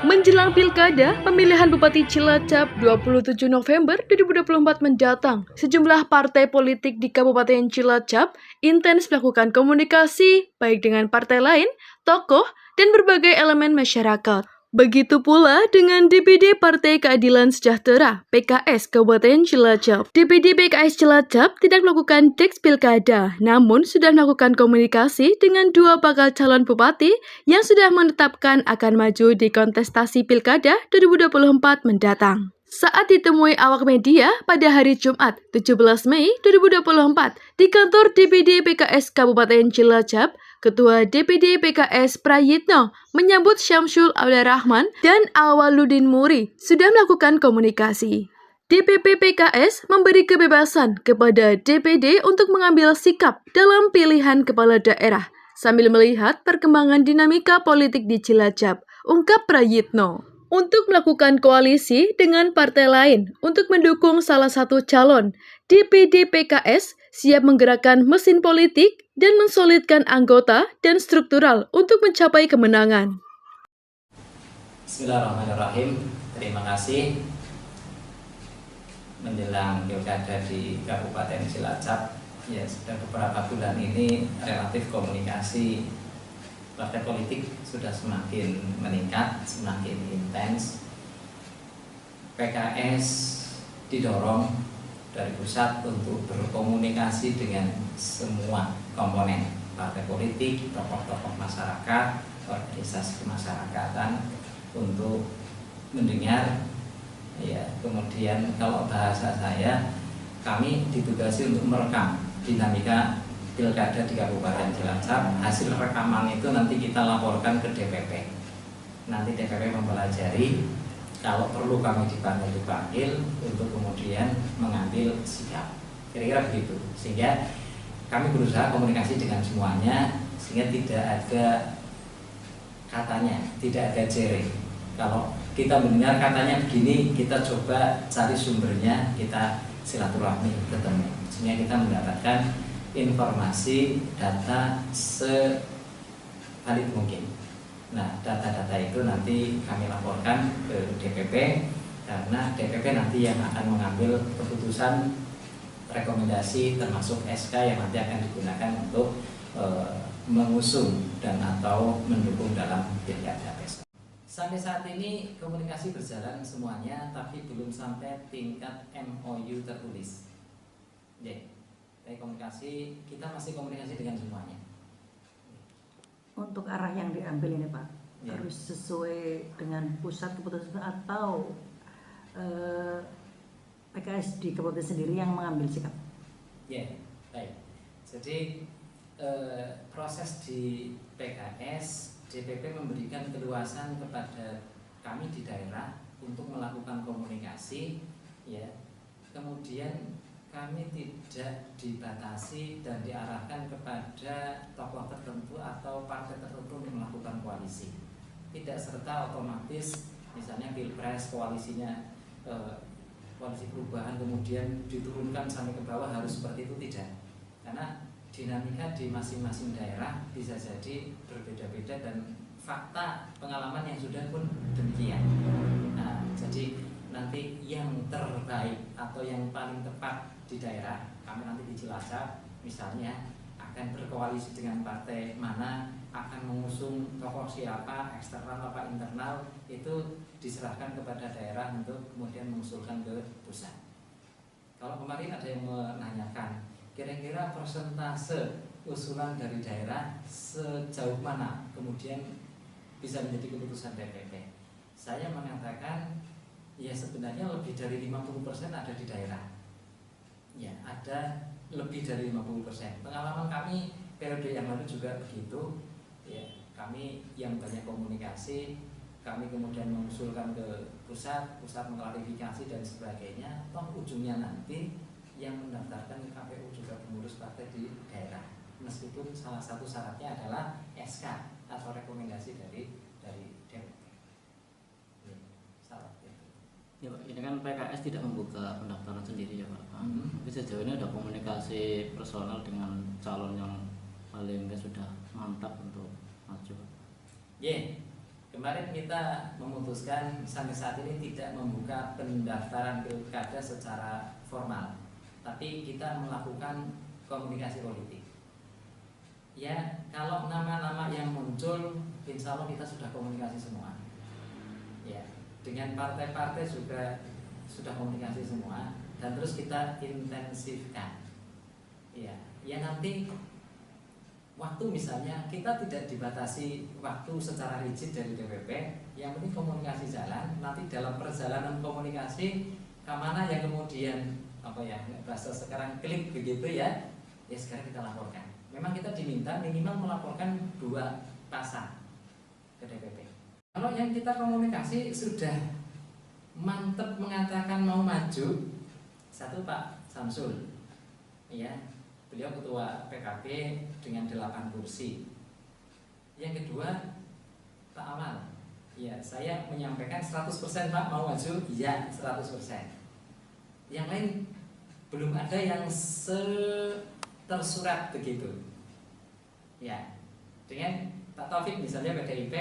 Menjelang Pilkada Pemilihan Bupati Cilacap 27 November 2024 mendatang, sejumlah partai politik di Kabupaten Cilacap intens melakukan komunikasi baik dengan partai lain, tokoh, dan berbagai elemen masyarakat. Begitu pula dengan DPD Partai Keadilan Sejahtera (PKS) Kabupaten Cilacap. DPD PKS Cilacap tidak melakukan teks pilkada, namun sudah melakukan komunikasi dengan dua bakal calon bupati yang sudah menetapkan akan maju di kontestasi Pilkada 2024 mendatang. Saat ditemui awak media pada hari Jumat 17 Mei 2024 di kantor DPD PKS Kabupaten Cilacap, Ketua DPD PKS Prayitno menyambut Syamsul Aulia Rahman dan Awaludin Muri sudah melakukan komunikasi. DPP PKS memberi kebebasan kepada DPD untuk mengambil sikap dalam pilihan kepala daerah sambil melihat perkembangan dinamika politik di Cilacap, ungkap Prayitno. Untuk melakukan koalisi dengan partai lain untuk mendukung salah satu calon, DPD PKS siap menggerakkan mesin politik dan mensolidkan anggota dan struktural untuk mencapai kemenangan. Bismillahirrahmanirrahim. Terima kasih. Menjelang pilkada di Kabupaten Cilacap, ya sudah beberapa bulan ini relatif komunikasi partai politik sudah semakin meningkat, semakin intens. PKS didorong dari pusat untuk berkomunikasi dengan semua komponen partai politik, tokoh-tokoh masyarakat, organisasi kemasyarakatan untuk mendengar, ya, kemudian kalau bahasa saya, kami ditugasi untuk merekam dinamika Pilkada di Kabupaten Cilacap. Hasil rekaman itu nanti kita laporkan ke DPP. Nanti DPP mempelajari, kalau perlu kami dipanggil untuk kemudian mengambil sikap. Kira-kira begitu. Sehingga kami berusaha komunikasi dengan semuanya, sehingga tidak ada katanya, tidak ada jere. Kalau kita mendengar katanya begini, kita coba cari sumbernya, kita silaturahmi ketemu, sehingga kita mendapatkan informasi, data sevalid mungkin. Nah, data-data itu nanti kami laporkan ke DPP, karena DPP nanti yang akan mengambil keputusan rekomendasi termasuk SK yang nanti akan digunakan untuk mengusung dan atau mendukung dalam pilkada besok. Sampai saat ini komunikasi berjalan semuanya, tapi belum sampai tingkat MOU tertulis. Komunikasi, kita masih komunikasi dengan semuanya. Untuk arah yang diambil ini Pak, ya, harus sesuai dengan pusat keputusan atau PKS di kabupaten sendiri yang mengambil sikap? Ya, baik. Jadi proses di PKS, DPP memberikan keluasan kepada kami di daerah untuk melakukan komunikasi, ya. Kemudian kami tidak dibatasi dan diarahkan kepada tokoh tertentu atau partai tertentu untuk melakukan koalisi. Tidak serta otomatis misalnya Pilpres koalisinya koalisi perubahan kemudian diturunkan sampai ke bawah harus seperti itu, tidak. Karena dinamika di masing-masing daerah bisa jadi berbeda-beda dan fakta pengalaman yang sudah pun demikian. Nah, jadi nanti yang terbaik atau yang paling tepat di daerah, kami nanti di Cilacap misalnya akan berkoalisi dengan partai mana, akan mengusung tokoh siapa, eksternal apa internal, itu diserahkan kepada daerah untuk kemudian mengusulkan ke pusat. Kalau kemarin ada yang menanyakan kira-kira persentase usulan dari daerah sejauh mana kemudian bisa menjadi keputusan DPP, saya mengatakan ya sebenarnya lebih dari 50% ada di daerah. Ya, ada lebih dari 50%. Pengalaman kami periode yang lalu juga begitu. Ya, kami yang banyak komunikasi, kami kemudian mengusulkan ke pusat mengklarifikasi dan sebagainya. Toh ujungnya nanti yang mendaftarkan ke KPU juga pengurus partai di daerah. Meskipun salah satu syaratnya adalah SK atau rekomendasi dari DPP. Ya Pak, ini kan PKS tidak membuka pendaftaran sendiri ya Pak. Tapi sejauh ini ada komunikasi personal dengan calon yang paling sudah mantap untuk maju. Ya, kemarin kita memutuskan sampai saat ini tidak membuka pendaftaran pilkada secara formal, tapi kita melakukan komunikasi politik. Ya, kalau nama-nama yang muncul, insya Allah kita sudah komunikasi semua. Ya, dengan partai-partai juga sudah komunikasi semua, dan terus kita intensifkan. Ya, ya nanti waktu misalnya kita tidak dibatasi waktu secara rigid dari DPP, yang penting komunikasi jalan. Nanti dalam perjalanan komunikasi kemana yang kemudian bahasa sekarang klik begitu ya sekarang kita laporkan. Memang kita diminta minimal melaporkan 2 pasang ke DPP. Kalau yang kita komunikasi sudah mantep mengatakan mau maju, satu Pak Samsul, ya, beliau ketua PKB dengan 8 kursi. Yang kedua Pak Amal, ya saya menyampaikan 100% Pak mau maju, iya 100%. Yang lain belum ada yang tersurat begitu. Ya, dengan Pak Taufik misalnya PDIP,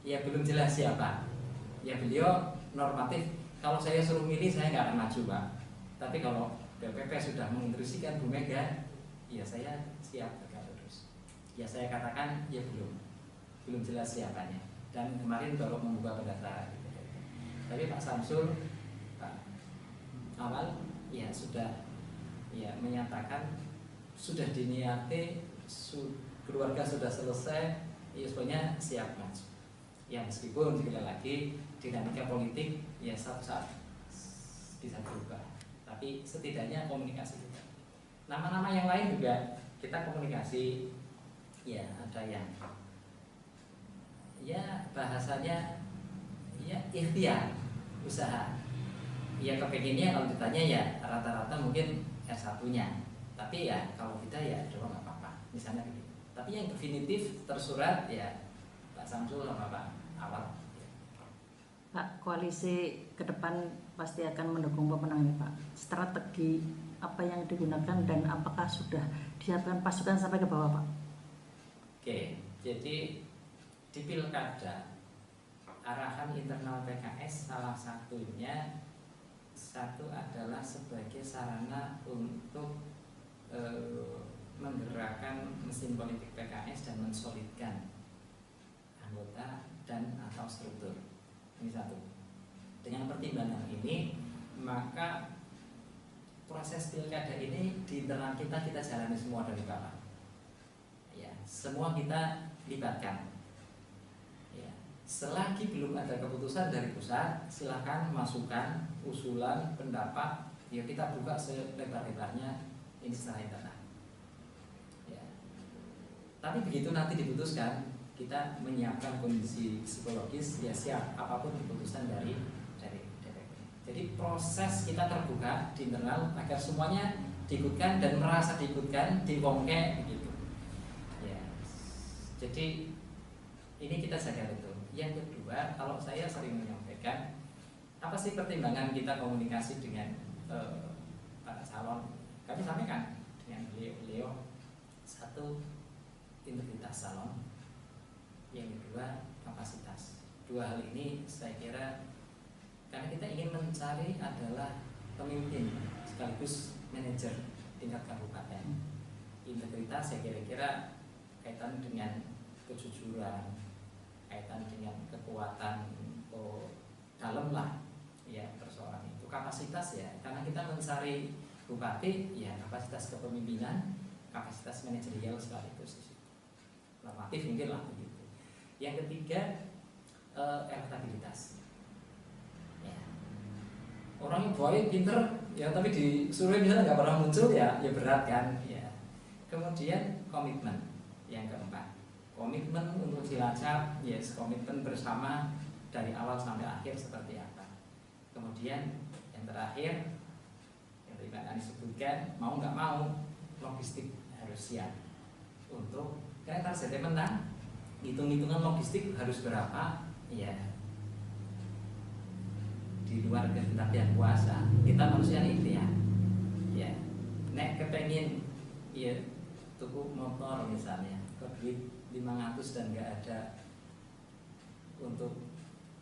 ya belum jelas siapa. Ya beliau normatif, kalau saya suruh milih saya nggak akan maju Pak. Tapi kalau DPP sudah menginstruksikan Bu Mega, ya saya siap berkata terus. Ya saya katakan ya belum jelas siapanya. Dan kemarin baru membuka pendaftaran. Tapi Pak Samsul, Pak Awal, ya sudah ya menyatakan sudah diniati, keluarga sudah selesai, ya sebenarnya siap maju. Ya meskipun sekali lagi dinamika politik ya satu saat bisa berubah, tapi setidaknya komunikasi kita. Nama-nama yang lain juga kita komunikasi, ya ada yang ya bahasanya ya ikhtiar usaha. Ya kepengennya kalau ditanya ya rata-rata mungkin S1-nya, tapi ya kalau kita ya coba nggak apa-apa, misalnya begitu. Tapi yang definitif tersurat ya Pak Samsul sama Pak Awal. Pak, koalisi ke depan pasti akan mendukung pemenangnya Pak. Strategi apa yang digunakan dan apakah sudah disiapkan pasukan sampai ke bawah Pak? Oke, jadi di pilkada arahan internal PKS salah satunya adalah sebagai sarana untuk menggerakkan mesin politik PKS dan mensolidkan anggota dan atau struktur. Ini satu. Dengan pertimbangan ini, maka proses pilkada ini di internal kita jalani semua dari bawah. Ya, semua kita libatkan. Ya, selagi belum ada keputusan dari pusat, silakan masukkan usulan, pendapat, ya kita buka selebar-lebarnya ini secara internal. Ya. Tapi begitu nanti diputuskan, kita menyiapkan kondisi psikologis ya siap apapun keputusan dari DPP. Jadi proses kita terbuka di internal agar semuanya diikutkan dan merasa diikutkan, diwongke begitu. Ya. Jadi ini kita jaga betul. Yang kedua, kalau saya sering menyampaikan apa sih pertimbangan kita komunikasi dengan para calon? Kami sampaikan dengan beliau satu integritas calon, yang kedua kapasitas. Dua hal ini saya kira karena kita ingin mencari adalah pemimpin sekaligus manajer tingkat kabupaten. Integritas saya kira kaitan dengan kejujuran, kaitan dengan kekuatan dalam lah ya persoalan itu. Kapasitas ya karena kita mencari bupati ya kapasitas kepemimpinan, kapasitas manajerial sekaligus normatif mungkin lah begitu. Yang ketiga elektabilitas. Ya. Orang yang baik, pinter, ya tapi disuruh misalnya nggak pernah muncul ya berat kan. Ya. Kemudian komitmen. Yang keempat, komitmen untuk Cilacap, yes komitmen bersama dari awal sampai akhir seperti apa. Kemudian yang terakhir yang tadi Pak Anies sebutkan, mau nggak mau logistik harus siap untuk karena targetnya menang. Hitung-hitungan logistik harus berapa? Ya di luar kehendak kuasa. Kita manusia ini ya nek kepengen ya tuku motor misalnya ke duit 500 dan nggak ada untuk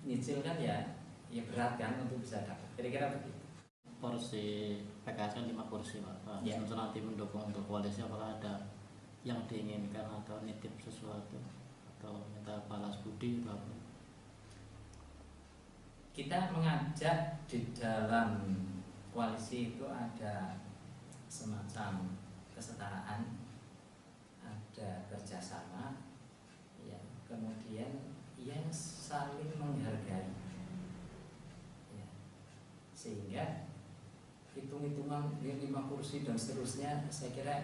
nyicil kan ya berat kan untuk bisa dapat. Kira-kira begitu. Porsi PKS kan 5 kursi Pak. Ya. Misal nanti mendukung untuk koalisi, apakah ada yang diinginkan atau nitip sesuatu atau minta balas budi atau apa? Kita mengajak di dalam koalisi itu ada semacam kesetaraan, ada kerjasama, ya, kemudian yang saling menghargai, ya, sehingga hitung-hitungan 5 kursi dan seterusnya saya kira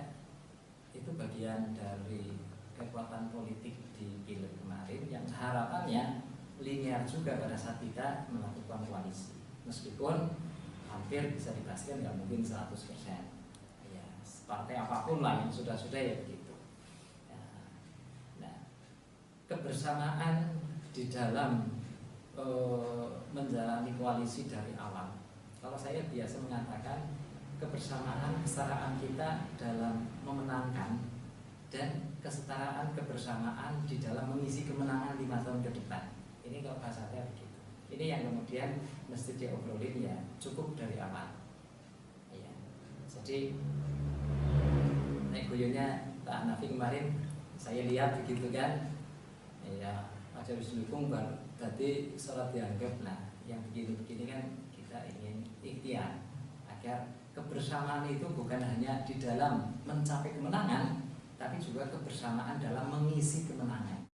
itu bagian dari kekuatan politik di pileg kemarin yang harapannya linear juga pada saat kita melakukan koalisi, meskipun hampir bisa dipastikan nggak mungkin 100%. Ya, partai apapun lah yang sudah-sudah ya begitu. Ya, nah, kebersamaan di dalam menjalani koalisi dari awal. Kalau saya biasa mengatakan kebersamaan, kesetaraan kita dalam memenangkan dan kesetaraan kebersamaan di dalam mengisi kemenangan 5 tahun ke depan. Ini kalau bahasa saya begitu. Ini yang kemudian mesti diobrolin ya cukup dari awal. Ya. Jadi guyonnya Pak Hanafi kemarin saya lihat begitu kan. Ya, Pak Jarus dukung berarti salah dianggap. Nah, yang begini-begini kan kita ingin ikhtiar agar kebersamaan itu bukan hanya di dalam mencapai kemenangan, tapi juga kebersamaan dalam mengisi kemenangan.